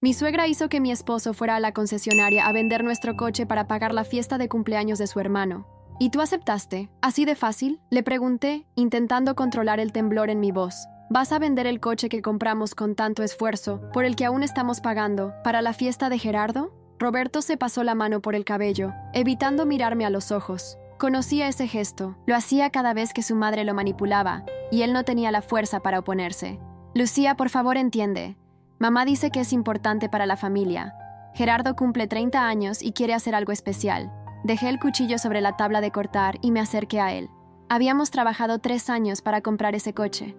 Mi suegra hizo que mi esposo fuera a la concesionaria a vender nuestro coche para pagar la fiesta de cumpleaños de su hermano. ¿Y tú aceptaste? ¿Así de fácil? Le pregunté, intentando controlar el temblor en mi voz. ¿Vas a vender el coche que compramos con tanto esfuerzo, por el que aún estamos pagando, para la fiesta de Gerardo? Roberto se pasó la mano por el cabello, evitando mirarme a los ojos. Conocía ese gesto. Lo hacía cada vez que su madre lo manipulaba, y él no tenía la fuerza para oponerse. Lucía, por favor, entiende. Mamá dice que es importante para la familia. Gerardo cumple 30 años y quiere hacer algo especial. Dejé el cuchillo sobre la tabla de cortar y me acerqué a él. Habíamos trabajado 3 años para comprar ese coche.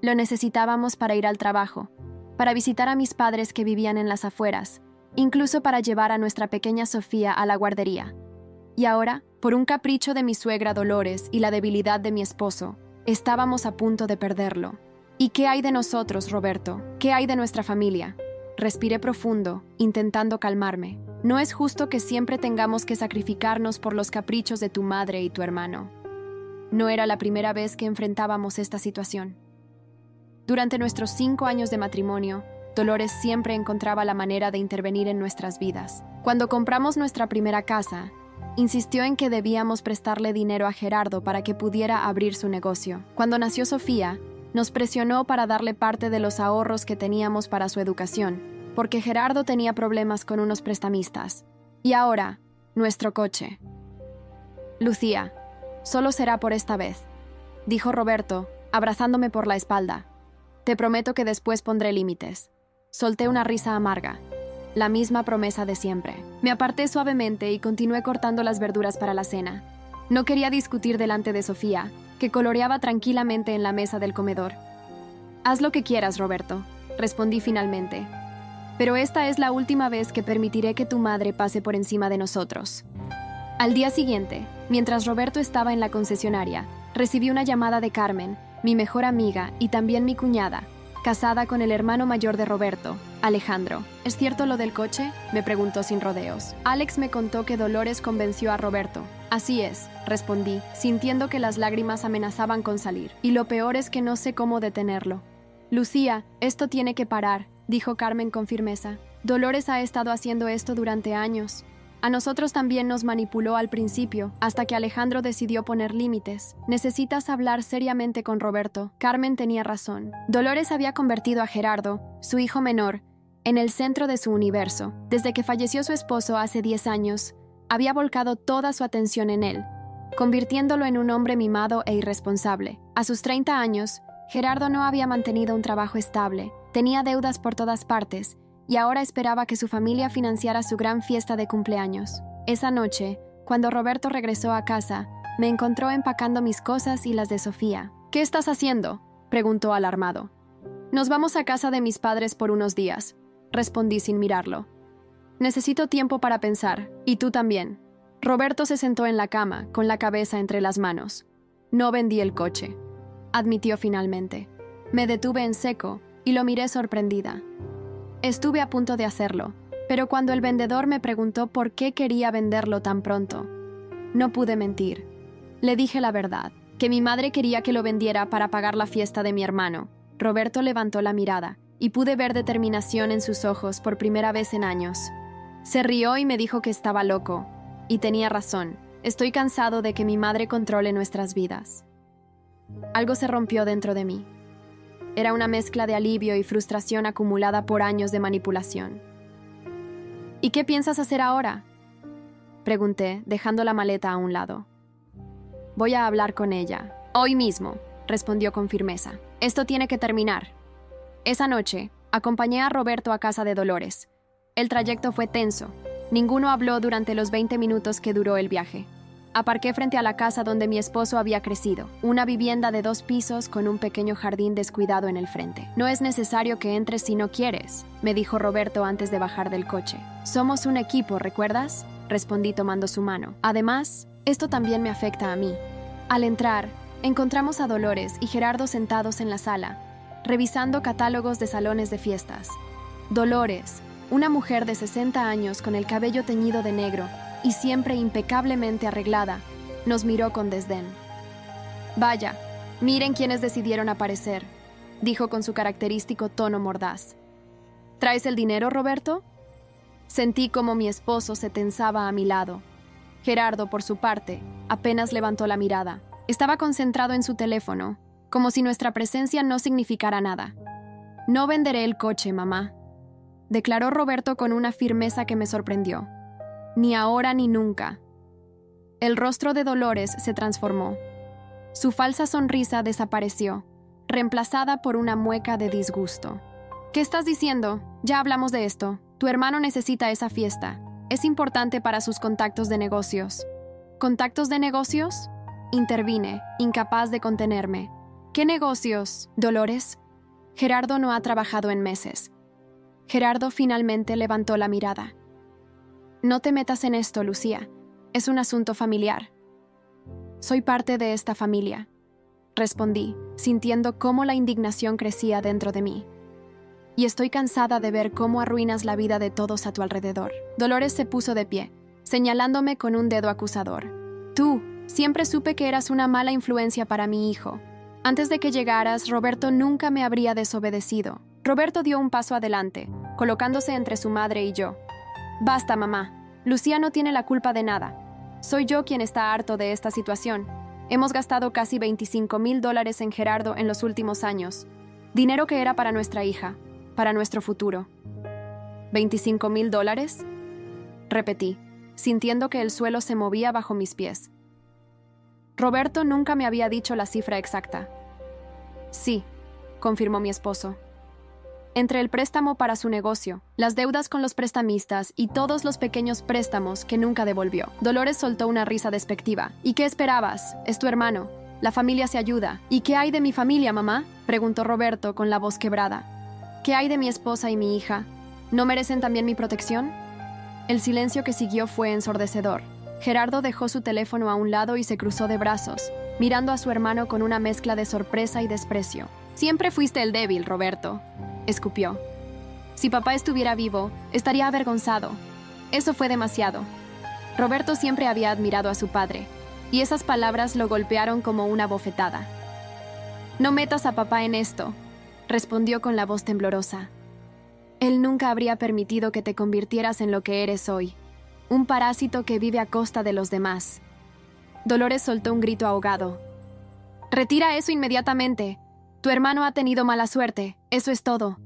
Lo necesitábamos para ir al trabajo, para visitar a mis padres que vivían en las afueras, incluso para llevar a nuestra pequeña Sofía a la guardería. Y ahora, por un capricho de mi suegra Dolores y la debilidad de mi esposo, estábamos a punto de perderlo. ¿Y qué hay de nosotros, Roberto? ¿Qué hay de nuestra familia? Respiré profundo, intentando calmarme. No es justo que siempre tengamos que sacrificarnos por los caprichos de tu madre y tu hermano. No era la primera vez que enfrentábamos esta situación. Durante nuestros 5 años de matrimonio, Dolores siempre encontraba la manera de intervenir en nuestras vidas. Cuando compramos nuestra primera casa, insistió en que debíamos prestarle dinero a Gerardo para que pudiera abrir su negocio. Cuando nació Sofía, nos presionó para darle parte de los ahorros que teníamos para su educación, porque Gerardo tenía problemas con unos prestamistas. Y ahora, nuestro coche. Lucía, solo será por esta vez, dijo Roberto, abrazándome por la espalda. Te prometo que después pondré límites. Solté una risa amarga. La misma promesa de siempre. Me aparté suavemente y continué cortando las verduras para la cena. No quería discutir delante de Sofía, que coloreaba tranquilamente en la mesa del comedor. Haz lo que quieras, Roberto, respondí finalmente. Pero esta es la última vez que permitiré que tu madre pase por encima de nosotros. Al día siguiente, mientras Roberto estaba en la concesionaria, recibí una llamada de Carmen, mi mejor amiga y también mi cuñada, casada con el hermano mayor de Roberto, Alejandro. ¿Es cierto lo del coche?, me preguntó sin rodeos. Alex me contó que Dolores convenció a Roberto. Así es, respondí, sintiendo que las lágrimas amenazaban con salir. Y lo peor es que no sé cómo detenerlo. Lucía, esto tiene que parar, dijo Carmen con firmeza. Dolores ha estado haciendo esto durante años. A nosotros también nos manipuló al principio, hasta que Alejandro decidió poner límites. Necesitas hablar seriamente con Roberto. Carmen tenía razón. Dolores había convertido a Gerardo, su hijo menor, en el centro de su universo. Desde que falleció su esposo hace 10 años, había volcado toda su atención en él, convirtiéndolo en un hombre mimado e irresponsable. A sus 30 años, Gerardo no había mantenido un trabajo estable, tenía deudas por todas partes, y ahora esperaba que su familia financiara su gran fiesta de cumpleaños. Esa noche, cuando Roberto regresó a casa, me encontró empacando mis cosas y las de Sofía. ¿Qué estás haciendo?, preguntó alarmado. Nos vamos a casa de mis padres por unos días, respondí sin mirarlo. Necesito tiempo para pensar, y tú también. Roberto se sentó en la cama, con la cabeza entre las manos. No vendí el coche, admitió finalmente. Me detuve en seco y lo miré sorprendida. Estuve a punto de hacerlo, pero cuando el vendedor me preguntó por qué quería venderlo tan pronto, no pude mentir. Le dije la verdad, que mi madre quería que lo vendiera para pagar la fiesta de mi hermano. Roberto levantó la mirada y pude ver determinación en sus ojos por primera vez en años. Se rió y me dijo que estaba loco, y tenía razón. Estoy cansado de que mi madre controle nuestras vidas. Algo se rompió dentro de mí. Era una mezcla de alivio y frustración acumulada por años de manipulación. ¿Y qué piensas hacer ahora?, pregunté, dejando la maleta a un lado. Voy a hablar con ella. Hoy mismo, respondió con firmeza. Esto tiene que terminar. Esa noche, acompañé a Roberto a casa de Dolores. El trayecto fue tenso. Ninguno habló durante los 20 minutos que duró el viaje. Aparqué frente a la casa donde mi esposo había crecido, una vivienda de 2 pisos con un pequeño jardín descuidado en el frente. No es necesario que entres si no quieres, me dijo Roberto antes de bajar del coche. Somos un equipo, ¿recuerdas?, respondí tomando su mano. Además, esto también me afecta a mí. Al entrar, encontramos a Dolores y Gerardo sentados en la sala, revisando catálogos de salones de fiestas. Dolores, una mujer de 60 años con el cabello teñido de negro, y siempre impecablemente arreglada, nos miró con desdén. Vaya, miren quiénes decidieron aparecer, dijo con su característico tono mordaz. ¿Traes el dinero, Roberto? Sentí como mi esposo se tensaba a mi lado. Gerardo, por su parte, apenas levantó la mirada. Estaba concentrado en su teléfono, como si nuestra presencia no significara nada. «No venderé el coche, mamá», declaró Roberto con una firmeza que me sorprendió. «Ni ahora ni nunca». El rostro de Dolores se transformó. Su falsa sonrisa desapareció, reemplazada por una mueca de disgusto. «¿Qué estás diciendo? Ya hablamos de esto. Tu hermano necesita esa fiesta. Es importante para sus contactos de negocios». «¿Contactos de negocios?», intervine, incapaz de contenerme. «¿Qué negocios, Dolores?» Gerardo no ha trabajado en meses. Gerardo finalmente levantó la mirada. «No te metas en esto, Lucía. Es un asunto familiar». «Soy parte de esta familia», respondí, sintiendo cómo la indignación crecía dentro de mí. «Y estoy cansada de ver cómo arruinas la vida de todos a tu alrededor». Dolores se puso de pie, señalándome con un dedo acusador. «Tú, siempre supe que eras una mala influencia para mi hijo. Antes de que llegaras, Roberto nunca me habría desobedecido». Roberto dio un paso adelante, colocándose entre su madre y yo. «Basta, mamá. Lucía no tiene la culpa de nada. Soy yo quien está harto de esta situación. Hemos gastado casi $25,000 en Gerardo en los últimos años. Dinero que era para nuestra hija, para nuestro futuro». ¿$25,000? Repetí, sintiendo que el suelo se movía bajo mis pies. Roberto nunca me había dicho la cifra exacta. «Sí», confirmó mi esposo. Entre el préstamo para su negocio, las deudas con los prestamistas y todos los pequeños préstamos que nunca devolvió, Dolores soltó una risa despectiva. «¿Y qué esperabas? Es tu hermano. La familia se ayuda». «¿Y qué hay de mi familia, mamá?», preguntó Roberto con la voz quebrada. «¿Qué hay de mi esposa y mi hija? ¿No merecen también mi protección?». El silencio que siguió fue ensordecedor. Gerardo dejó su teléfono a un lado y se cruzó de brazos, mirando a su hermano con una mezcla de sorpresa y desprecio. «Siempre fuiste el débil, Roberto», escupió. «Si papá estuviera vivo, estaría avergonzado. Eso fue demasiado». Roberto siempre había admirado a su padre, y esas palabras lo golpearon como una bofetada. «No metas a papá en esto», respondió con la voz temblorosa. «Él nunca habría permitido que te convirtieras en lo que eres hoy, un parásito que vive a costa de los demás». Dolores soltó un grito ahogado. «Retira eso inmediatamente. Tu hermano ha tenido mala suerte, eso es todo».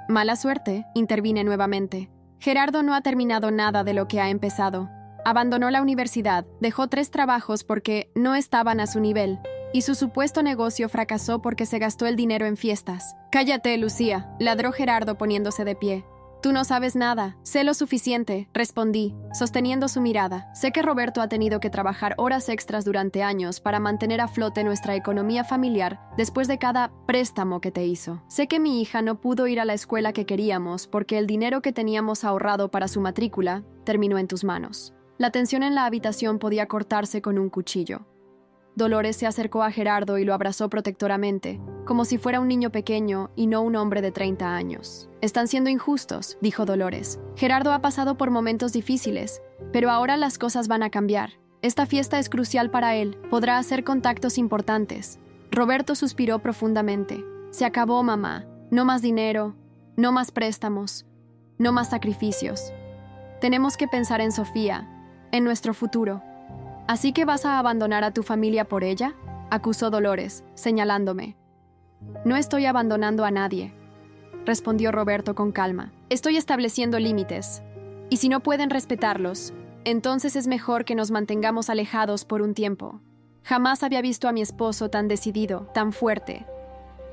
«¿Mala suerte?», intervine nuevamente. «Gerardo no ha terminado nada de lo que ha empezado. Abandonó la universidad, dejó 3 trabajos porque no estaban a su nivel, y su supuesto negocio fracasó porque se gastó el dinero en fiestas». «Cállate, Lucía», ladró Gerardo poniéndose de pie. «Tú no sabes nada. Sé lo suficiente», respondí, sosteniendo su mirada. «Sé que Roberto ha tenido que trabajar horas extras durante años para mantener a flote nuestra economía familiar después de cada préstamo que te hizo. Sé que mi hija no pudo ir a la escuela que queríamos porque el dinero que teníamos ahorrado para su matrícula terminó en tus manos». La tensión en la habitación podía cortarse con un cuchillo. Dolores se acercó a Gerardo y lo abrazó protectoramente, como si fuera un niño pequeño y no un hombre de 30 años. «Están siendo injustos», dijo Dolores. «Gerardo ha pasado por momentos difíciles, pero ahora las cosas van a cambiar. Esta fiesta es crucial para él, podrá hacer contactos importantes». Roberto suspiró profundamente. «Se acabó, mamá. No más dinero, no más préstamos, no más sacrificios. Tenemos que pensar en Sofía, en nuestro futuro». «¿Así que vas a abandonar a tu familia por ella?», acusó Dolores, señalándome. «No estoy abandonando a nadie», respondió Roberto con calma. «Estoy estableciendo límites, y si no pueden respetarlos, entonces es mejor que nos mantengamos alejados por un tiempo». Jamás había visto a mi esposo tan decidido, tan fuerte.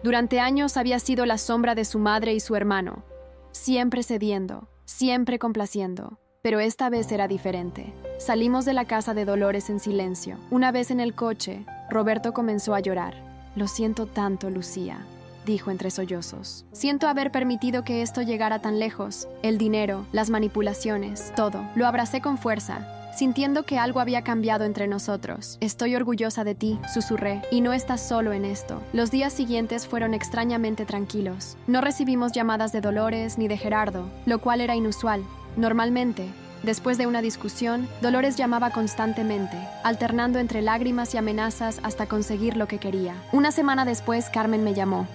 Durante años había sido la sombra de su madre y su hermano, siempre cediendo, siempre complaciendo. Pero esta vez era diferente. Salimos de la casa de Dolores en silencio. Una vez en el coche, Roberto comenzó a llorar. «Lo siento tanto, Lucía», dijo entre sollozos. «Siento haber permitido que esto llegara tan lejos. El dinero, las manipulaciones, todo». Lo abracé con fuerza, sintiendo que algo había cambiado entre nosotros. «Estoy orgullosa de ti», susurré, «y no estás solo en esto». Los días siguientes fueron extrañamente tranquilos. No recibimos llamadas de Dolores ni de Gerardo, lo cual era inusual. Normalmente, después de una discusión, Dolores llamaba constantemente, alternando entre lágrimas y amenazas hasta conseguir lo que quería. Una semana después, Carmen me llamó.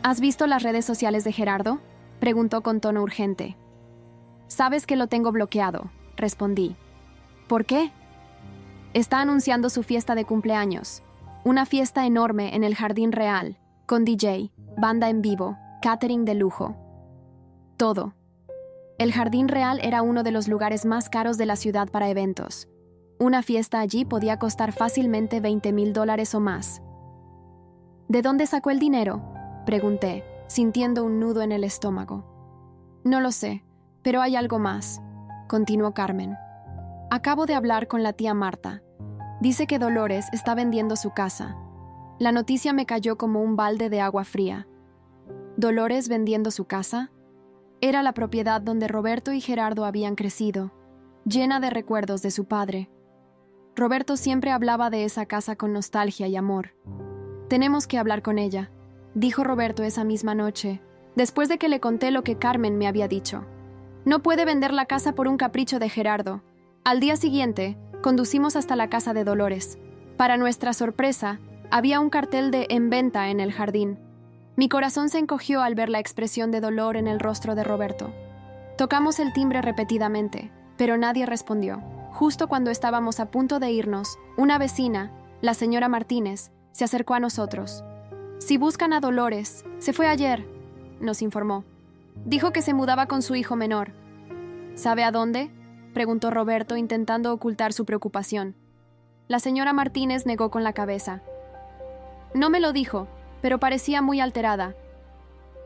«¿Has visto las redes sociales de Gerardo?», Preguntó con tono urgente. Sabes que lo tengo bloqueado, respondí. ¿Por qué? Está anunciando su fiesta de cumpleaños. Una fiesta enorme en el Jardín Real, con DJ, banda en vivo, catering de lujo. Todo. El Jardín Real era uno de los lugares más caros de la ciudad para eventos. Una fiesta allí podía costar fácilmente $20,000 o más. ¿De dónde sacó el dinero?, pregunté, sintiendo un nudo en el estómago. No lo sé, pero hay algo más, continuó Carmen. Acabo de hablar con la tía Marta. Dice que Dolores está vendiendo su casa. La noticia me cayó como un balde de agua fría. ¿Dolores vendiendo su casa? Era la propiedad donde Roberto y Gerardo habían crecido, llena de recuerdos de su padre. Roberto siempre hablaba de esa casa con nostalgia y amor. Tenemos que hablar con ella, dijo Roberto esa misma noche, después de que le conté lo que Carmen me había dicho. No puede vender la casa por un capricho de Gerardo. Al día siguiente, conducimos hasta la casa de Dolores. Para nuestra sorpresa, había un cartel de "En venta" en el jardín. Mi corazón se encogió al ver la expresión de dolor en el rostro de Roberto. Tocamos el timbre repetidamente, pero nadie respondió. Justo cuando estábamos a punto de irnos, una vecina, la señora Martínez, se acercó a nosotros. Si buscan a Dolores, se fue ayer, nos informó. Dijo que se mudaba con su hijo menor. ¿Sabe a dónde?, preguntó Roberto, intentando ocultar su preocupación. La señora Martínez negó con la cabeza. No me lo dijo, pero parecía muy alterada.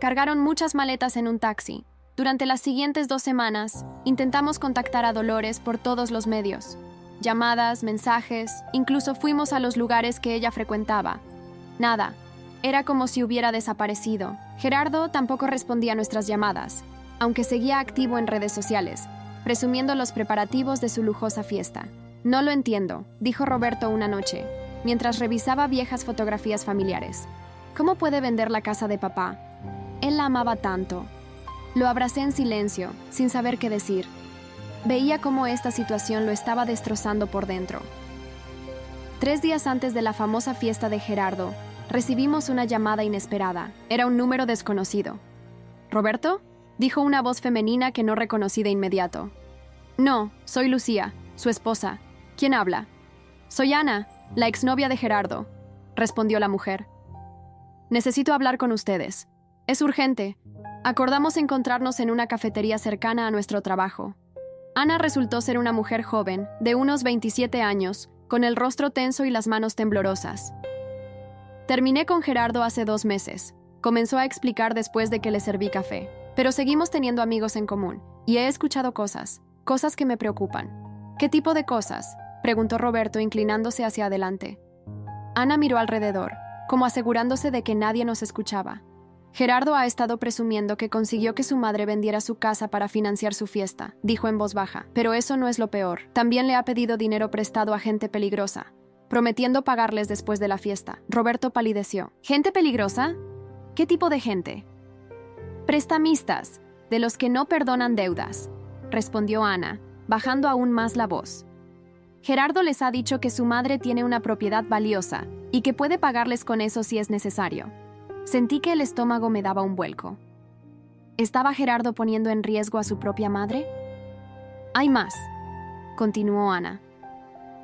Cargaron muchas maletas en un taxi. Durante las siguientes 2 semanas, intentamos contactar a Dolores por todos los medios. Llamadas, mensajes, incluso fuimos a los lugares que ella frecuentaba. Nada. Era como si hubiera desaparecido. Gerardo tampoco respondía a nuestras llamadas, aunque seguía activo en redes sociales, presumiendo los preparativos de su lujosa fiesta. No lo entiendo, dijo Roberto una noche, mientras revisaba viejas fotografías familiares. ¿Cómo puede vender la casa de papá? Él la amaba tanto. Lo abracé en silencio, sin saber qué decir. Veía cómo esta situación lo estaba destrozando por dentro. 3 días antes de la famosa fiesta de Gerardo, recibimos una llamada inesperada. Era un número desconocido. ¿Roberto?, dijo una voz femenina que no reconocí de inmediato. No, soy Lucía, su esposa. ¿Quién habla? Soy Ana, la exnovia de Gerardo, respondió la mujer. Necesito hablar con ustedes. Es urgente. Acordamos encontrarnos en una cafetería cercana a nuestro trabajo. Ana resultó ser una mujer joven, de unos 27 años, con el rostro tenso y las manos temblorosas. Terminé con Gerardo hace 2 meses. Comenzó a explicar después de que le serví café. Pero seguimos teniendo amigos en común, y he escuchado cosas que me preocupan. ¿Qué tipo de cosas?, preguntó Roberto, inclinándose hacia adelante. Ana miró alrededor, como asegurándose de que nadie nos escuchaba. Gerardo ha estado presumiendo que consiguió que su madre vendiera su casa para financiar su fiesta, dijo en voz baja. Pero eso no es lo peor. También le ha pedido dinero prestado a gente peligrosa, prometiendo pagarles después de la fiesta. Roberto palideció. ¿Gente peligrosa? ¿Qué tipo de gente? Prestamistas, de los que no perdonan deudas, respondió Ana, bajando aún más la voz. Gerardo les ha dicho que su madre tiene una propiedad valiosa y que puede pagarles con eso si es necesario. Sentí que el estómago me daba un vuelco. ¿Estaba Gerardo poniendo en riesgo a su propia madre? Hay más, continuó Ana.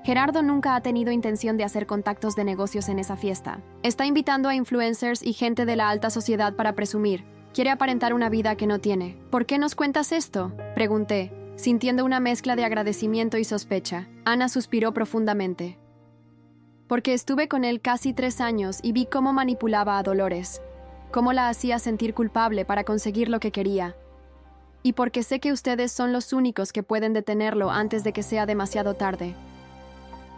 Gerardo nunca ha tenido intención de hacer contactos de negocios en esa fiesta. Está invitando a influencers y gente de la alta sociedad para presumir. Quiere aparentar una vida que no tiene. ¿Por qué nos cuentas esto?, pregunté, sintiendo una mezcla de agradecimiento y sospecha. Ana suspiró profundamente. Porque estuve con él casi 3 años y vi cómo manipulaba a Dolores, cómo la hacía sentir culpable para conseguir lo que quería. Y porque sé que ustedes son los únicos que pueden detenerlo antes de que sea demasiado tarde.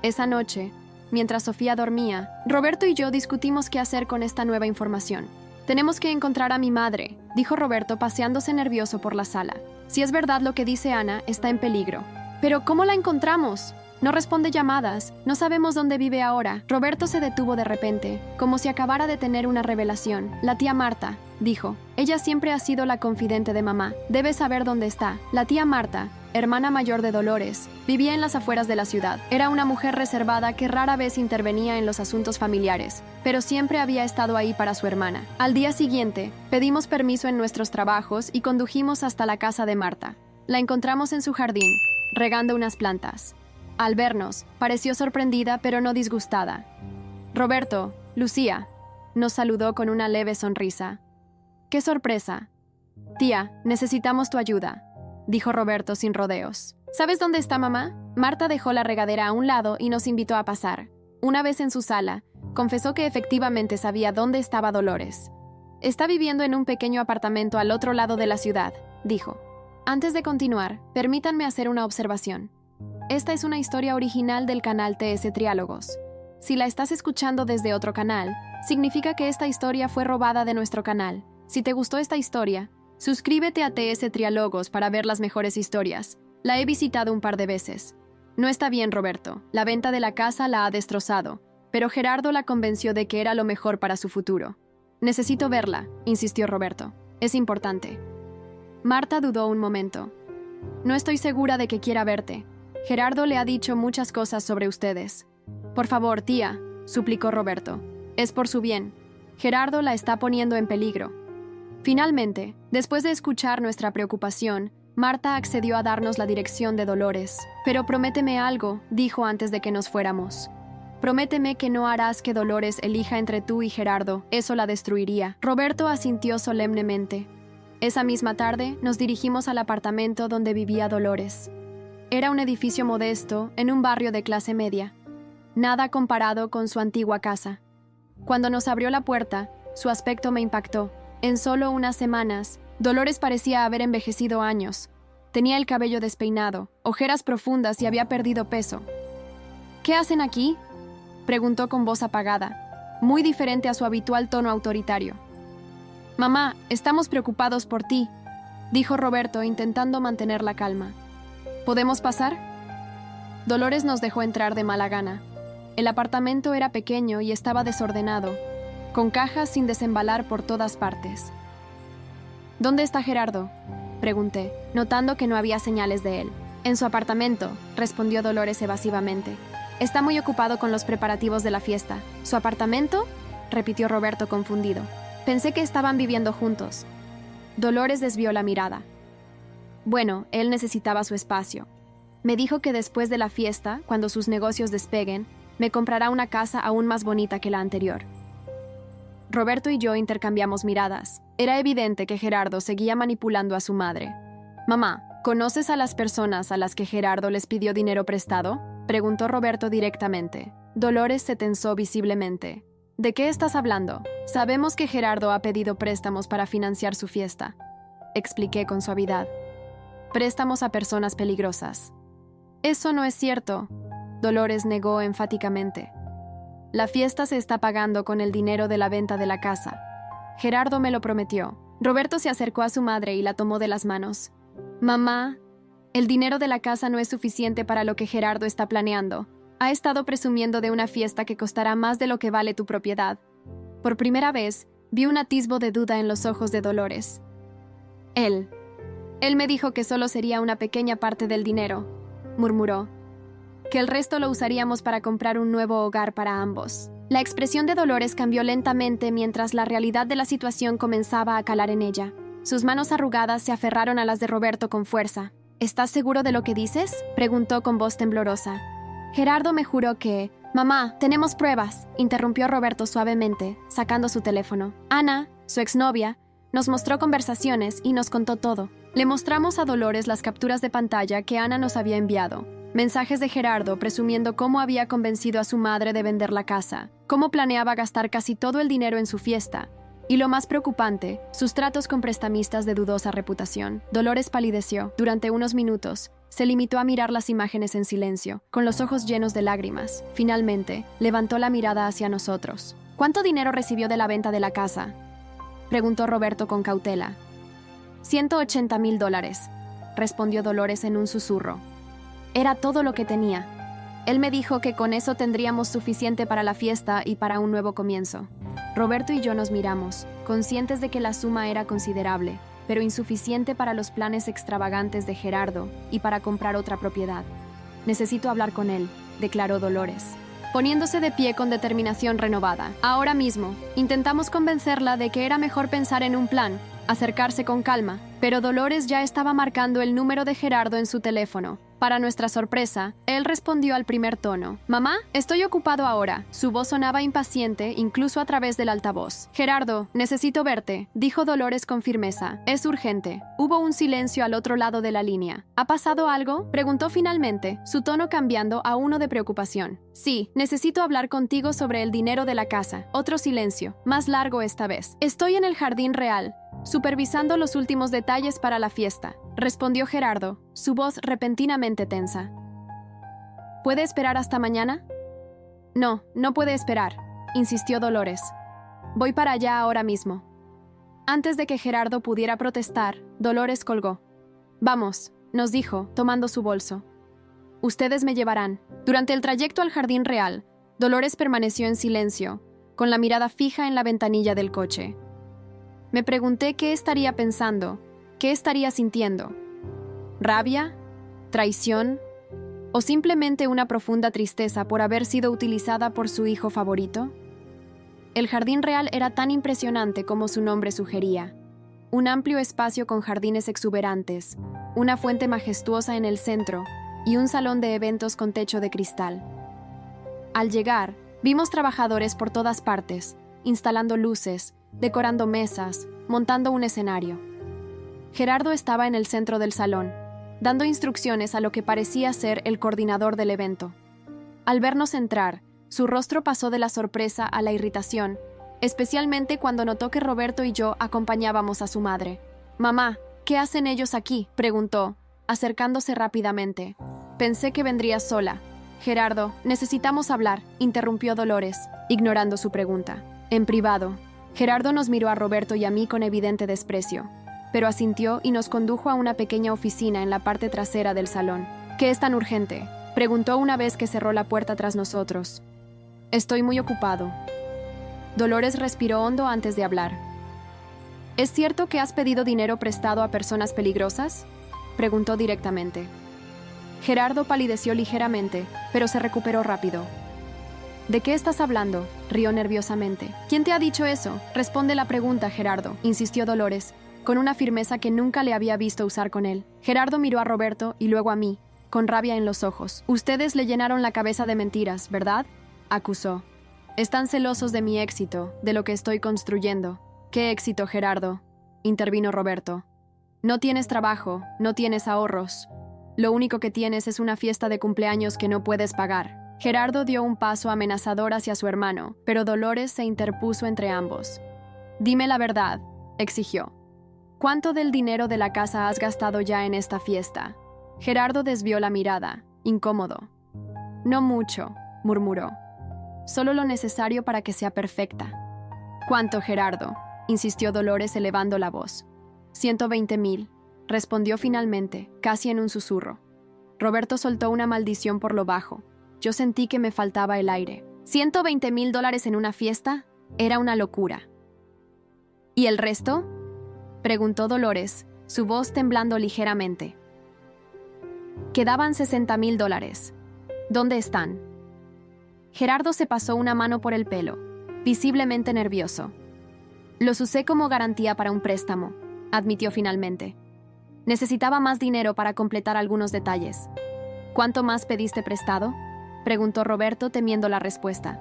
Esa noche, mientras Sofía dormía, Roberto y yo discutimos qué hacer con esta nueva información. Tenemos que encontrar a mi madre, dijo Roberto paseándose nervioso por la sala. Si es verdad lo que dice Ana, está en peligro. ¿Pero cómo la encontramos? No responde llamadas, no sabemos dónde vive ahora. Roberto se detuvo de repente, como si acabara de tener una revelación. La tía Marta, dijo. Ella siempre ha sido la confidente de mamá. Debe saber dónde está. La tía Marta, hermana mayor de Dolores, vivía en las afueras de la ciudad. Era una mujer reservada que rara vez intervenía en los asuntos familiares, pero siempre había estado ahí para su hermana. Al día siguiente, pedimos permiso en nuestros trabajos y condujimos hasta la casa de Marta. La encontramos en su jardín, regando unas plantas. Al vernos, pareció sorprendida pero no disgustada. «Roberto, Lucía», nos saludó con una leve sonrisa. «¡Qué sorpresa! Tía, necesitamos tu ayuda», dijo Roberto sin rodeos. «¿Sabes dónde está mamá?». Marta dejó la regadera a un lado y nos invitó a pasar. Una vez en su sala, confesó que efectivamente sabía dónde estaba Dolores. «Está viviendo en un pequeño apartamento al otro lado de la ciudad», dijo. Antes de continuar, permítanme hacer una observación. Esta es una historia original del canal TS Triálogos. Si la estás escuchando desde otro canal, significa que esta historia fue robada de nuestro canal. Si te gustó esta historia, suscríbete a TS Triálogos para ver las mejores historias. La he visitado un par de veces. No está bien, Roberto. La venta de la casa la ha destrozado, pero Gerardo la convenció de que era lo mejor para su futuro. Necesito verla, insistió Roberto. Es importante. Marta dudó un momento. No estoy segura de que quiera verte. Gerardo le ha dicho muchas cosas sobre ustedes. Por favor, tía, suplicó Roberto. Es por su bien. Gerardo la está poniendo en peligro. Finalmente, después de escuchar nuestra preocupación, Marta accedió a darnos la dirección de Dolores. Pero prométeme algo, dijo antes de que nos fuéramos. Prométeme que no harás que Dolores elija entre tú y Gerardo. Eso la destruiría. Roberto asintió solemnemente. Esa misma tarde, nos dirigimos al apartamento donde vivía Dolores. Era un edificio modesto, en un barrio de clase media. Nada comparado con su antigua casa. Cuando nos abrió la puerta, su aspecto me impactó. En solo unas semanas, Dolores parecía haber envejecido años. Tenía el cabello despeinado, ojeras profundas y había perdido peso. «¿Qué hacen aquí?», preguntó con voz apagada, muy diferente a su habitual tono autoritario. «Mamá, estamos preocupados por ti», dijo Roberto intentando mantener la calma. «¿Podemos pasar?». Dolores nos dejó entrar de mala gana. El apartamento era pequeño y estaba desordenado, con cajas sin desembalar por todas partes. «¿Dónde está Gerardo?», pregunté, notando que no había señales de él. «En su apartamento», respondió Dolores evasivamente. «Está muy ocupado con los preparativos de la fiesta». «¿Su apartamento?», repitió Roberto confundido. «Pensé que estaban viviendo juntos». Dolores desvió la mirada. Bueno, él necesitaba su espacio. Me dijo que después de la fiesta, cuando sus negocios despeguen, me comprará una casa aún más bonita que la anterior. Roberto y yo intercambiamos miradas. Era evidente que Gerardo seguía manipulando a su madre. «Mamá, ¿conoces a las personas a las que Gerardo les pidió dinero prestado?», preguntó Roberto directamente. Dolores se tensó visiblemente. «¿De qué estás hablando?». «Sabemos que Gerardo ha pedido préstamos para financiar su fiesta», expliqué con suavidad. «Préstamos a personas peligrosas». «Eso no es cierto», Dolores negó enfáticamente. «La fiesta se está pagando con el dinero de la venta de la casa. Gerardo me lo prometió». Roberto se acercó a su madre y la tomó de las manos. «Mamá, el dinero de la casa no es suficiente para lo que Gerardo está planeando. Ha estado presumiendo de una fiesta que costará más de lo que vale tu propiedad». Por primera vez, vi un atisbo de duda en los ojos de Dolores. Él me dijo que solo sería una pequeña parte del dinero», murmuró. «Que el resto lo usaríamos para comprar un nuevo hogar para ambos». La expresión de Dolores cambió lentamente mientras la realidad de la situación comenzaba a calar en ella. Sus manos arrugadas se aferraron a las de Roberto con fuerza. «¿Estás seguro de lo que dices?», preguntó con voz temblorosa. «Gerardo me juró que...». «Mamá, tenemos pruebas», interrumpió Roberto suavemente, sacando su teléfono. «Ana, su exnovia, nos mostró conversaciones y nos contó todo». Le mostramos a Dolores las capturas de pantalla que Ana nos había enviado. Mensajes de Gerardo presumiendo cómo había convencido a su madre de vender la casa, cómo planeaba gastar casi todo el dinero en su fiesta, y lo más preocupante, sus tratos con prestamistas de dudosa reputación. Dolores palideció. Durante unos minutos, se limitó a mirar las imágenes en silencio, con los ojos llenos de lágrimas. Finalmente, levantó la mirada hacia nosotros. «¿Cuánto dinero recibió de la venta de la casa?», preguntó Roberto con cautela. $180,000, respondió Dolores en un susurro. Era todo lo que tenía. Él me dijo que con eso tendríamos suficiente para la fiesta y para un nuevo comienzo. Roberto y yo nos miramos, conscientes de que la suma era considerable. pero insuficiente para los planes extravagantes de Gerardo y para comprar otra propiedad. Necesito hablar con él, declaró Dolores, poniéndose de pie con determinación renovada. Ahora mismo, intentamos convencerla de que era mejor pensar en un plan, acercarse con calma, pero Dolores ya estaba marcando el número de Gerardo en su teléfono. Para nuestra sorpresa, él respondió al primer tono. «Mamá, estoy ocupado ahora». Su voz sonaba impaciente, incluso a través del altavoz. «Gerardo, necesito verte», dijo Dolores con firmeza. «Es urgente». Hubo un silencio al otro lado de la línea. ¿Ha pasado algo?, preguntó finalmente, su tono cambiando a uno de preocupación. «Sí, necesito hablar contigo sobre el dinero de la casa». Otro silencio, más largo esta vez. «Estoy en el jardín real, supervisando los últimos detalles para la fiesta», respondió Gerardo, su voz repentinamente tensa. «¿Puede esperar hasta mañana?» «No, no puede esperar», insistió Dolores. «Voy para allá ahora mismo». Antes de que Gerardo pudiera protestar, Dolores colgó. «Vamos», nos dijo, tomando su bolso. «Ustedes me llevarán». Durante el trayecto al jardín real, Dolores permaneció en silencio, con la mirada fija en la ventanilla del coche. Me pregunté qué estaría pensando, qué estaría sintiendo. ¿Rabia? ¿Traición? ¿O simplemente una profunda tristeza por haber sido utilizada por su hijo favorito? El jardín real era tan impresionante como su nombre sugería. Un amplio espacio con jardines exuberantes, una fuente majestuosa en el centro y un salón de eventos con techo de cristal. Al llegar, vimos trabajadores por todas partes, instalando luces, decorando mesas, montando un escenario. Gerardo estaba en el centro del salón, dando instrucciones a lo que parecía ser el coordinador del evento. Al vernos entrar, su rostro pasó de la sorpresa a la irritación, especialmente cuando notó que Roberto y yo acompañábamos a su madre. «Mamá, ¿qué hacen ellos aquí?», preguntó, acercándose rápidamente. «Pensé que vendrías sola». «Gerardo, necesitamos hablar», interrumpió Dolores, ignorando su pregunta. «En privado». Gerardo nos miró a Roberto y a mí con evidente desprecio, pero asintió y nos condujo a una pequeña oficina en la parte trasera del salón. «¿Qué es tan urgente?», preguntó una vez que cerró la puerta tras nosotros. «Estoy muy ocupado». Dolores respiró hondo antes de hablar. «¿Es cierto que has pedido dinero prestado a personas peligrosas?», preguntó directamente. Gerardo palideció ligeramente, pero se recuperó rápido. «¿De qué estás hablando?», rió nerviosamente. «¿Quién te ha dicho eso?», responde la pregunta, Gerardo, insistió Dolores, con una firmeza que nunca le había visto usar con él. Gerardo miró a Roberto y luego a mí, con rabia en los ojos. «Ustedes le llenaron la cabeza de mentiras, ¿verdad?», acusó. «Están celosos de mi éxito, de lo que estoy construyendo». «¿Qué éxito, Gerardo?», intervino Roberto. «No tienes trabajo, no tienes ahorros. Lo único que tienes es una fiesta de cumpleaños que no puedes pagar». Gerardo dio un paso amenazador hacia su hermano, pero Dolores se interpuso entre ambos. «Dime la verdad», exigió. «¿Cuánto del dinero de la casa has gastado ya en esta fiesta?». Gerardo desvió la mirada, incómodo. «No mucho», murmuró. «Solo lo necesario para que sea perfecta». «¿Cuánto, Gerardo?», insistió Dolores elevando la voz. 120,000, respondió finalmente, casi en un susurro. Roberto soltó una maldición por lo bajo. Yo sentí que me faltaba el aire. $120,000 en una fiesta era una locura. ¿Y el resto?, preguntó Dolores, su voz temblando ligeramente. Quedaban $60,000. ¿Dónde están? Gerardo se pasó una mano por el pelo, visiblemente nervioso. Los usé como garantía para un préstamo, admitió finalmente. Necesitaba más dinero para completar algunos detalles. ¿Cuánto más pediste prestado?, preguntó Roberto temiendo la respuesta.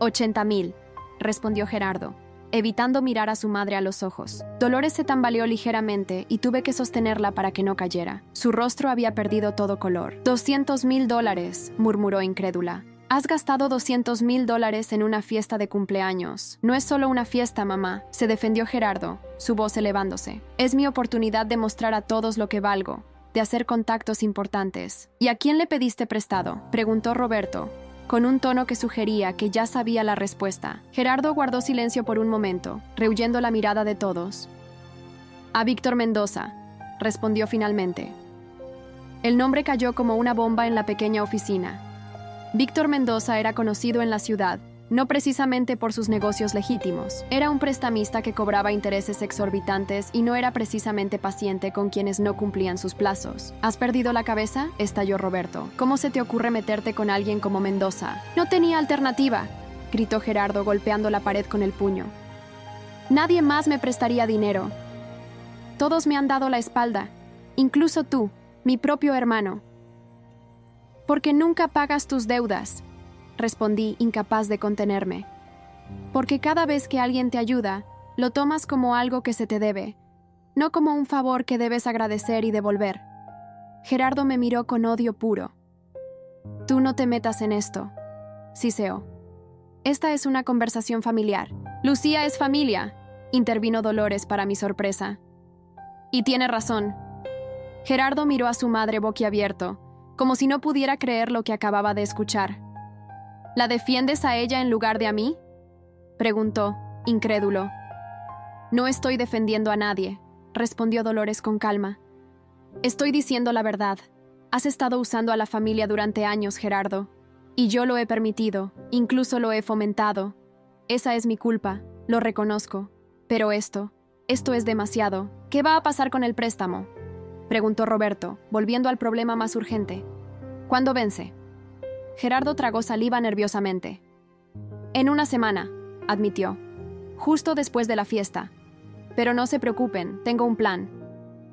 80,000, respondió Gerardo, evitando mirar a su madre a los ojos. Dolores se tambaleó ligeramente y tuve que sostenerla para que no cayera. Su rostro había perdido todo color. $200,000, murmuró incrédula. Has gastado $200,000 en una fiesta de cumpleaños. No es solo una fiesta, mamá, se defendió Gerardo, su voz elevándose. Es mi oportunidad de mostrar a todos lo que valgo, de hacer contactos importantes. ¿Y a quién le pediste prestado?, preguntó Roberto, con un tono que sugería que ya sabía la respuesta. Gerardo guardó silencio por un momento, rehuyendo la mirada de todos. A Víctor Mendoza, respondió finalmente. El nombre cayó como una bomba en la pequeña oficina. Víctor Mendoza era conocido en la ciudad, no precisamente por sus negocios legítimos. Era un prestamista que cobraba intereses exorbitantes y no era precisamente paciente con quienes no cumplían sus plazos. ¿Has perdido la cabeza?, estalló Roberto. ¿Cómo se te ocurre meterte con alguien como Mendoza? No tenía alternativa, gritó Gerardo golpeando la pared con el puño. Nadie más me prestaría dinero. Todos me han dado la espalda, incluso tú, mi propio hermano. Porque nunca pagas tus deudas, respondí, incapaz de contenerme. Porque cada vez que alguien te ayuda, lo tomas como algo que se te debe, no como un favor que debes agradecer y devolver. Gerardo me miró con odio puro. Tú no te metas en esto, siseó. Esta es una conversación familiar. Lucía es familia, intervino Dolores para mi sorpresa. Y tiene razón. Gerardo miró a su madre boquiabierto, como si no pudiera creer lo que acababa de escuchar. ¿La defiendes a ella en lugar de a mí?, preguntó, incrédulo. No estoy defendiendo a nadie, respondió Dolores con calma. Estoy diciendo la verdad. Has estado usando a la familia durante años, Gerardo. Y yo lo he permitido, incluso lo he fomentado. Esa es mi culpa, lo reconozco. Pero esto es demasiado. ¿Qué va a pasar con el préstamo?, preguntó Roberto, volviendo al problema más urgente. ¿Cuándo vence? Gerardo tragó saliva nerviosamente. En una semana, admitió. Justo después de la fiesta. Pero no se preocupen, tengo un plan.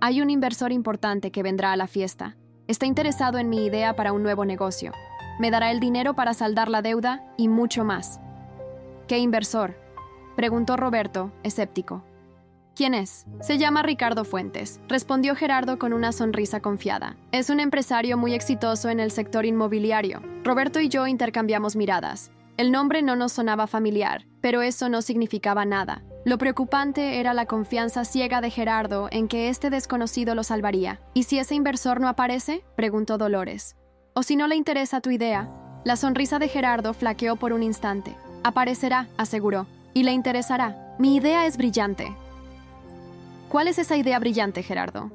Hay un inversor importante que vendrá a la fiesta. Está interesado en mi idea para un nuevo negocio. Me dará el dinero para saldar la deuda y mucho más. ¿Qué inversor?, preguntó Roberto, escéptico. ¿Quién es? Se llama Ricardo Fuentes, respondió Gerardo con una sonrisa confiada. Es un empresario muy exitoso en el sector inmobiliario. Roberto y yo intercambiamos miradas. El nombre no nos sonaba familiar, pero eso no significaba nada. Lo preocupante era la confianza ciega de Gerardo en que este desconocido lo salvaría. ¿Y si ese inversor no aparece?, preguntó Dolores. ¿O si no le interesa tu idea? La sonrisa de Gerardo flaqueó por un instante. Aparecerá, aseguró, y le interesará. Mi idea es brillante. ¿Cuál es esa idea brillante, Gerardo?,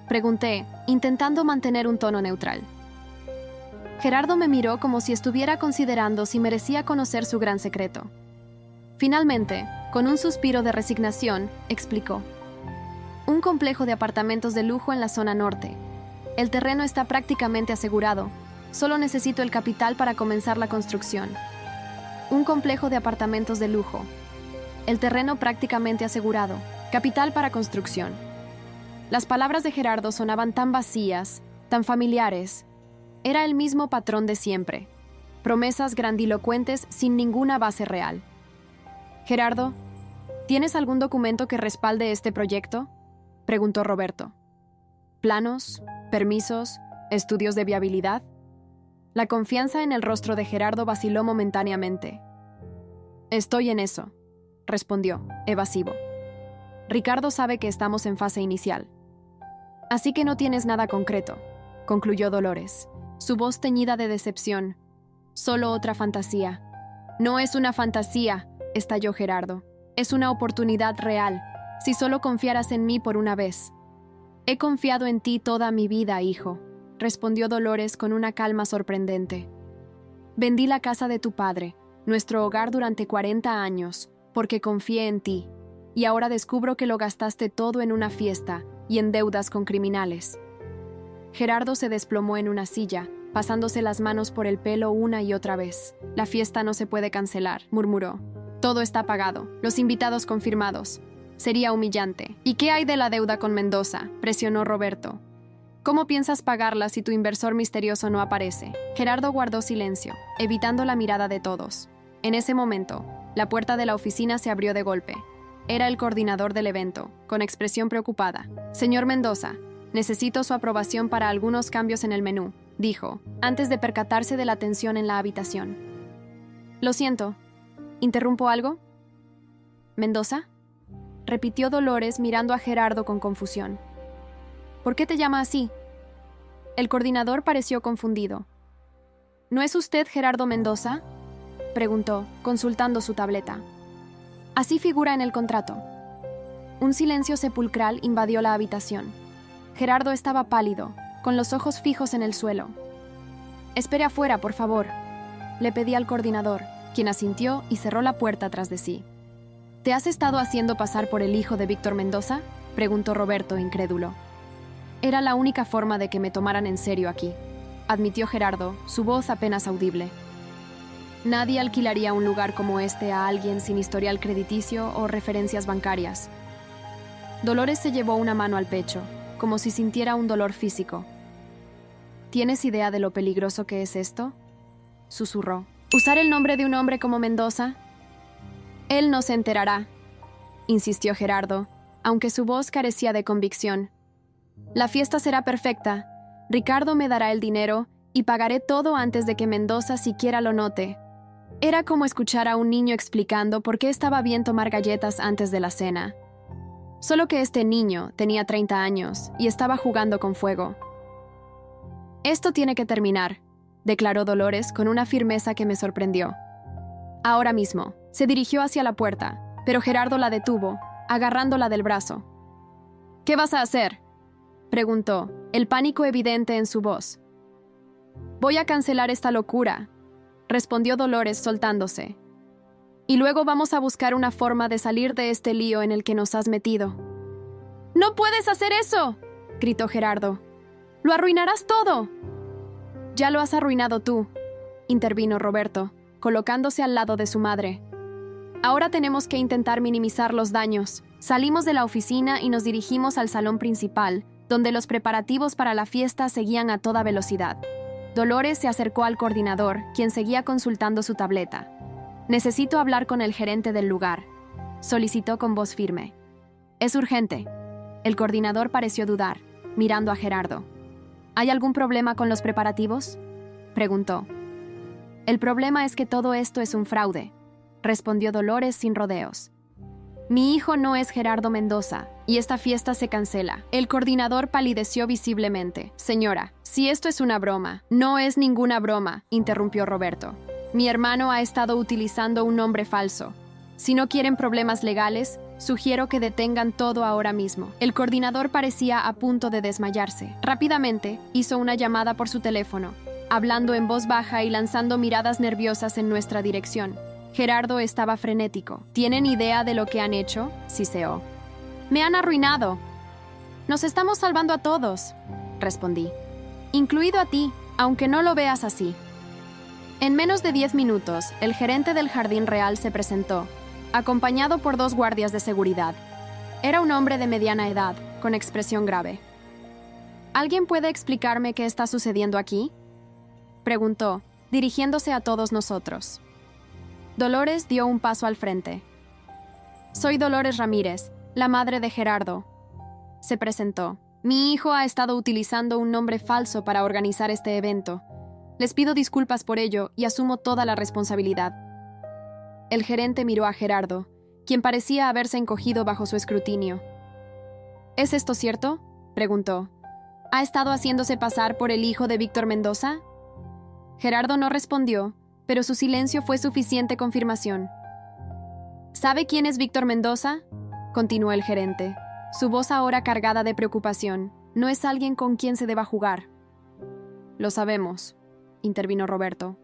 pregunté, intentando mantener un tono neutral. Gerardo me miró como si estuviera considerando si merecía conocer su gran secreto. Finalmente, con un suspiro de resignación, explicó. Un complejo de apartamentos de lujo en la zona norte. El terreno está prácticamente asegurado. Solo necesito el capital para comenzar la construcción. Un complejo de apartamentos de lujo. El terreno prácticamente asegurado. Capital para construcción. Las palabras de Gerardo sonaban tan vacías, tan familiares. Era el mismo patrón de siempre. Promesas grandilocuentes sin ninguna base real. Gerardo, ¿tienes algún documento que respalde este proyecto?, preguntó Roberto. ¿Planos? ¿Permisos? ¿Estudios de viabilidad? La confianza en el rostro de Gerardo vaciló momentáneamente. Estoy en eso, respondió, evasivo. Ricardo sabe que estamos en fase inicial. Así que no tienes nada concreto, concluyó Dolores, su voz teñida de decepción. Solo otra fantasía. No es una fantasía, estalló Gerardo. Es una oportunidad real, si solo confiaras en mí por una vez. He confiado en ti toda mi vida, hijo, respondió Dolores con una calma sorprendente. Vendí la casa de tu padre, nuestro hogar durante 40 años, porque confié en ti. Y ahora descubro que lo gastaste todo en una fiesta y en deudas con criminales. Gerardo se desplomó en una silla, pasándose las manos por el pelo una y otra vez. La fiesta no se puede cancelar, murmuró. Todo está pagado, los invitados confirmados. Sería humillante. ¿Y qué hay de la deuda con Mendoza?, presionó Roberto. ¿Cómo piensas pagarla si tu inversor misterioso no aparece? Gerardo guardó silencio, evitando la mirada de todos. En ese momento, la puerta de la oficina se abrió de golpe. Era el coordinador del evento, con expresión preocupada. Señor Mendoza, necesito su aprobación para algunos cambios en el menú, dijo, antes de percatarse de la tensión en la habitación. Lo siento. ¿Interrumpo algo? ¿Mendoza?, repitió Dolores mirando a Gerardo con confusión. ¿Por qué te llama así? El coordinador pareció confundido. ¿No es usted Gerardo Mendoza?, preguntó, consultando su tableta. Así figura en el contrato. Un silencio sepulcral invadió la habitación. Gerardo estaba pálido, con los ojos fijos en el suelo. Espere afuera, por favor, le pedí al coordinador. quien asintió y cerró la puerta tras de sí. ¿Te has estado haciendo pasar por el hijo de Víctor Mendoza?, preguntó Roberto, incrédulo. Era la única forma de que me tomaran en serio aquí, admitió Gerardo, su voz apenas audible. Nadie alquilaría un lugar como este a alguien sin historial crediticio o referencias bancarias. Dolores se llevó una mano al pecho, como si sintiera un dolor físico. ¿Tienes idea de lo peligroso que es esto?, susurró. ¿Usar el nombre de un hombre como Mendoza? Él no se enterará, insistió Gerardo, aunque su voz carecía de convicción. La fiesta será perfecta. Ricardo me dará el dinero y pagaré todo antes de que Mendoza siquiera lo note. Era como escuchar a un niño explicando por qué estaba bien tomar galletas antes de la cena. Solo que este niño tenía 30 años y estaba jugando con fuego. Esto tiene que terminar, declaró Dolores con una firmeza que me sorprendió. Ahora mismo. Se dirigió hacia la puerta, pero Gerardo la detuvo, agarrándola del brazo. ¿Qué vas a hacer?, preguntó, el pánico evidente en su voz. Voy a cancelar esta locura, respondió Dolores soltándose. Y luego vamos a buscar una forma de salir de este lío en el que nos has metido. ¡No puedes hacer eso!, gritó Gerardo. ¡Lo arruinarás todo! Ya lo has arruinado tú, intervino Roberto, colocándose al lado de su madre. Ahora tenemos que intentar minimizar los daños. Salimos de la oficina y nos dirigimos al salón principal, donde los preparativos para la fiesta seguían a toda velocidad. Dolores se acercó al coordinador, quien seguía consultando su tableta. Necesito hablar con el gerente del lugar, solicitó con voz firme. Es urgente. El coordinador pareció dudar, mirando a Gerardo. ¿Hay algún problema con los preparativos?, preguntó. El problema es que todo esto es un fraude, respondió Dolores sin rodeos. Mi hijo no es Gerardo Mendoza, y esta fiesta se cancela. El coordinador palideció visiblemente. Señora, si esto es una broma. No es ninguna broma, interrumpió Roberto. Mi hermano ha estado utilizando un nombre falso. Si no quieren problemas legales, sugiero que detengan todo ahora mismo. El coordinador parecía a punto de desmayarse. Rápidamente, hizo una llamada por su teléfono, hablando en voz baja y lanzando miradas nerviosas en nuestra dirección. Gerardo estaba frenético. ¿Tienen idea de lo que han hecho?, siseó. Me han arruinado. Nos estamos salvando a todos, respondí. Incluido a ti, aunque no lo veas así. En menos de 10 minutos, el gerente del Jardín Real se presentó, acompañado por 2 guardias de seguridad. Era un hombre de mediana edad, con expresión grave. ¿Alguien puede explicarme qué está sucediendo aquí?, preguntó, dirigiéndose a todos nosotros. Dolores dio un paso al frente. Soy Dolores Ramírez, la madre de Gerardo, se presentó. Mi hijo ha estado utilizando un nombre falso para organizar este evento. Les pido disculpas por ello y asumo toda la responsabilidad. El gerente miró a Gerardo, quien parecía haberse encogido bajo su escrutinio. ¿Es esto cierto?, preguntó. ¿Ha estado haciéndose pasar por el hijo de Víctor Mendoza? Gerardo no respondió, pero su silencio fue suficiente confirmación. ¿Sabe quién es Víctor Mendoza?, continuó el gerente, su voz ahora cargada de preocupación. No es alguien con quien se deba jugar. Lo sabemos, intervino Roberto.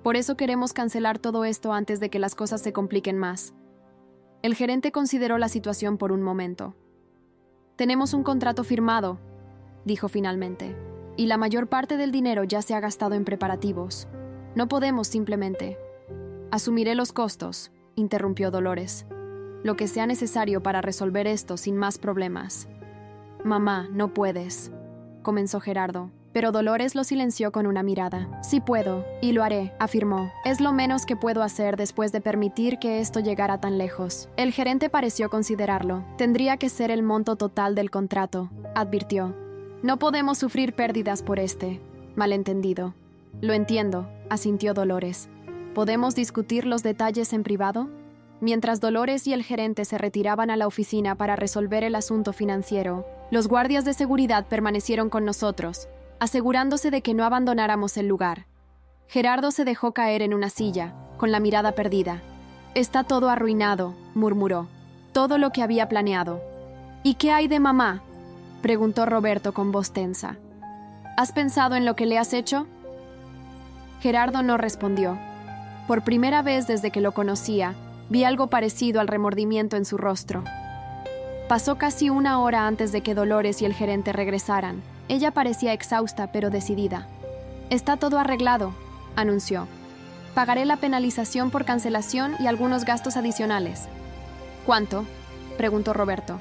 Por eso queremos cancelar todo esto antes de que las cosas se compliquen más. El gerente consideró la situación por un momento. Tenemos un contrato firmado, dijo finalmente, y la mayor parte del dinero ya se ha gastado en preparativos. No podemos simplemente. Asumiré los costos, interrumpió Dolores. Lo que sea necesario para resolver esto sin más problemas. Mamá, no puedes, comenzó Gerardo, pero Dolores lo silenció con una mirada. Sí puedo, y lo haré, afirmó. Es lo menos que puedo hacer después de permitir que esto llegara tan lejos. El gerente pareció considerarlo. Tendría que ser el monto total del contrato, advirtió. No podemos sufrir pérdidas por este malentendido. Lo entiendo, asintió Dolores. ¿Podemos discutir los detalles en privado? Mientras Dolores y el gerente se retiraban a la oficina para resolver el asunto financiero, los guardias de seguridad permanecieron con nosotros, asegurándose de que no abandonáramos el lugar. Gerardo se dejó caer en una silla, con la mirada perdida. Está todo arruinado, murmuró. Todo lo que había planeado. ¿Y qué hay de mamá?, preguntó Roberto con voz tensa. ¿Has pensado en lo que le has hecho? Gerardo no respondió. Por primera vez desde que lo conocía, vi algo parecido al remordimiento en su rostro. Pasó casi una hora antes de que Dolores y el gerente regresaran. Ella parecía exhausta pero decidida. «Está todo arreglado», anunció. «Pagaré la penalización por cancelación y algunos gastos adicionales». «¿Cuánto?», preguntó Roberto.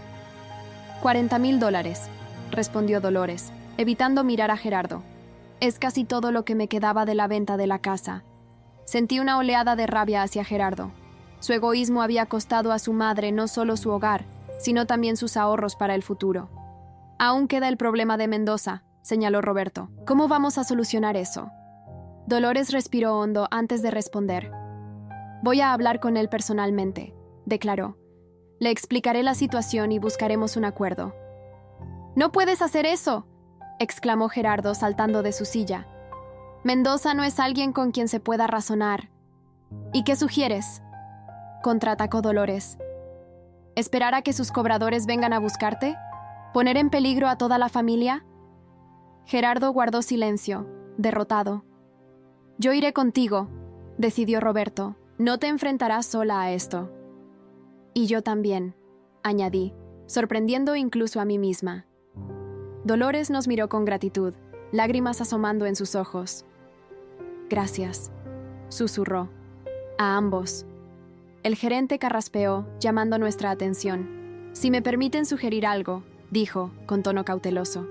$40,000, respondió Dolores, evitando mirar a Gerardo. «Es casi todo lo que me quedaba de la venta de la casa». Sentí una oleada de rabia hacia Gerardo. Su egoísmo había costado a su madre no solo su hogar, sino también sus ahorros para el futuro. «Aún queda el problema de Mendoza», señaló Roberto. «¿Cómo vamos a solucionar eso?». Dolores respiró hondo antes de responder. «Voy a hablar con él personalmente», declaró. «Le explicaré la situación y buscaremos un acuerdo». «¡No puedes hacer eso!», exclamó Gerardo saltando de su silla. «Mendoza no es alguien con quien se pueda razonar». «¿Y qué sugieres?», contraatacó Dolores. «¿Esperar a que sus cobradores vengan a buscarte? ¿Poner en peligro a toda la familia?». Gerardo guardó silencio, derrotado. «Yo iré contigo», decidió Roberto. «No te enfrentarás sola a esto». «Y yo también», añadí, sorprendiendo incluso a mí misma. Dolores nos miró con gratitud, lágrimas asomando en sus ojos. «Gracias», susurró. «A ambos». El gerente carraspeó, llamando nuestra atención. «Si me permiten sugerir algo», dijo, con tono cauteloso.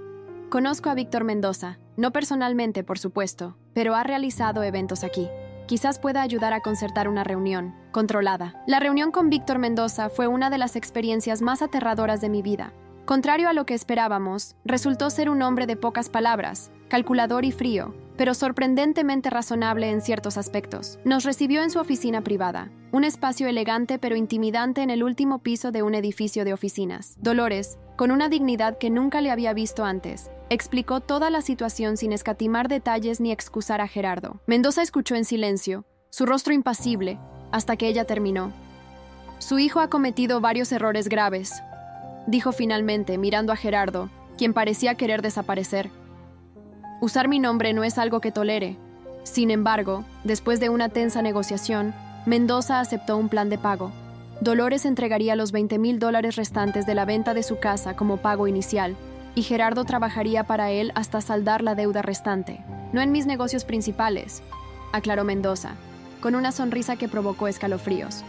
«Conozco a Víctor Mendoza, no personalmente, por supuesto, pero ha realizado eventos aquí. Quizás pueda ayudar a concertar una reunión, controlada». La reunión con Víctor Mendoza fue una de las experiencias más aterradoras de mi vida. Contrario a lo que esperábamos, resultó ser un hombre de pocas palabras, calculador y frío, pero sorprendentemente razonable en ciertos aspectos. Nos recibió en su oficina privada, un espacio elegante pero intimidante en el último piso de un edificio de oficinas. Dolores, con una dignidad que nunca le había visto antes, explicó toda la situación sin escatimar detalles ni excusar a Gerardo. Mendoza escuchó en silencio, su rostro impasible, hasta que ella terminó. «Su hijo ha cometido varios errores graves», dijo finalmente, mirando a Gerardo, quien parecía querer desaparecer. «Usar mi nombre no es algo que tolere». Sin embargo, después de una tensa negociación, Mendoza aceptó un plan de pago. Dolores entregaría los $20,000 restantes de la venta de su casa como pago inicial, y Gerardo trabajaría para él hasta saldar la deuda restante. «No en mis negocios principales», aclaró Mendoza, con una sonrisa que provocó escalofríos,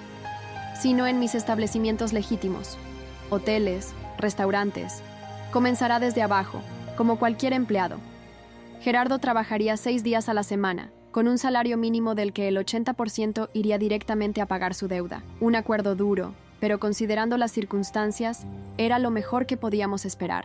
«sino en mis establecimientos legítimos. Hoteles, restaurantes. Comenzará desde abajo, como cualquier empleado». Gerardo trabajaría 6 días a la semana, con un salario mínimo del que el 80% iría directamente a pagar su deuda. Un acuerdo duro, pero considerando las circunstancias, era lo mejor que podíamos esperar.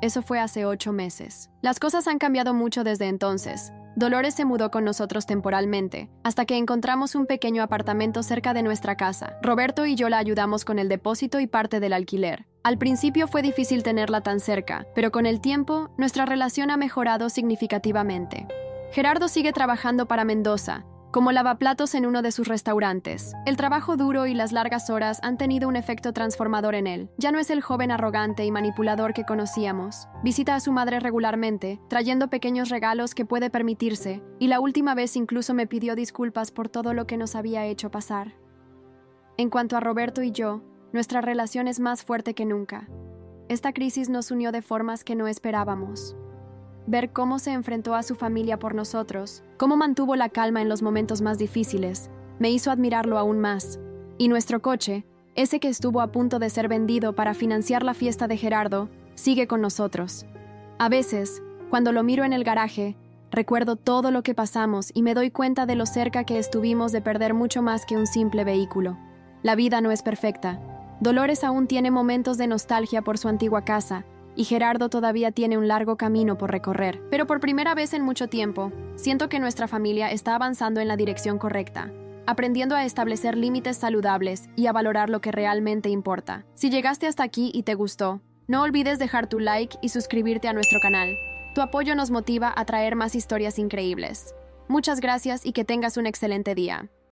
Eso fue hace 8 meses. Las cosas han cambiado mucho desde entonces. Dolores se mudó con nosotros temporalmente, hasta que encontramos un pequeño apartamento cerca de nuestra casa. Roberto y yo la ayudamos con el depósito y parte del alquiler. Al principio fue difícil tenerla tan cerca, pero con el tiempo, nuestra relación ha mejorado significativamente. Gerardo sigue trabajando para Mendoza, como lavaplatos en uno de sus restaurantes. El trabajo duro y las largas horas han tenido un efecto transformador en él. Ya no es el joven arrogante y manipulador que conocíamos. Visita a su madre regularmente, trayendo pequeños regalos que puede permitirse, y la última vez incluso me pidió disculpas por todo lo que nos había hecho pasar. En cuanto a Roberto y yo, nuestra relación es más fuerte que nunca. Esta crisis nos unió de formas que no esperábamos. Ver cómo se enfrentó a su familia por nosotros, cómo mantuvo la calma en los momentos más difíciles, me hizo admirarlo aún más. Y nuestro coche, ese que estuvo a punto de ser vendido para financiar la fiesta de Gerardo, sigue con nosotros. A veces, cuando lo miro en el garaje, recuerdo todo lo que pasamos y me doy cuenta de lo cerca que estuvimos de perder mucho más que un simple vehículo. La vida no es perfecta. Dolores aún tiene momentos de nostalgia por su antigua casa, y Gerardo todavía tiene un largo camino por recorrer. Pero por primera vez en mucho tiempo, siento que nuestra familia está avanzando en la dirección correcta, aprendiendo a establecer límites saludables y a valorar lo que realmente importa. Si llegaste hasta aquí y te gustó, no olvides dejar tu like y suscribirte a nuestro canal. Tu apoyo nos motiva a traer más historias increíbles. Muchas gracias y que tengas un excelente día.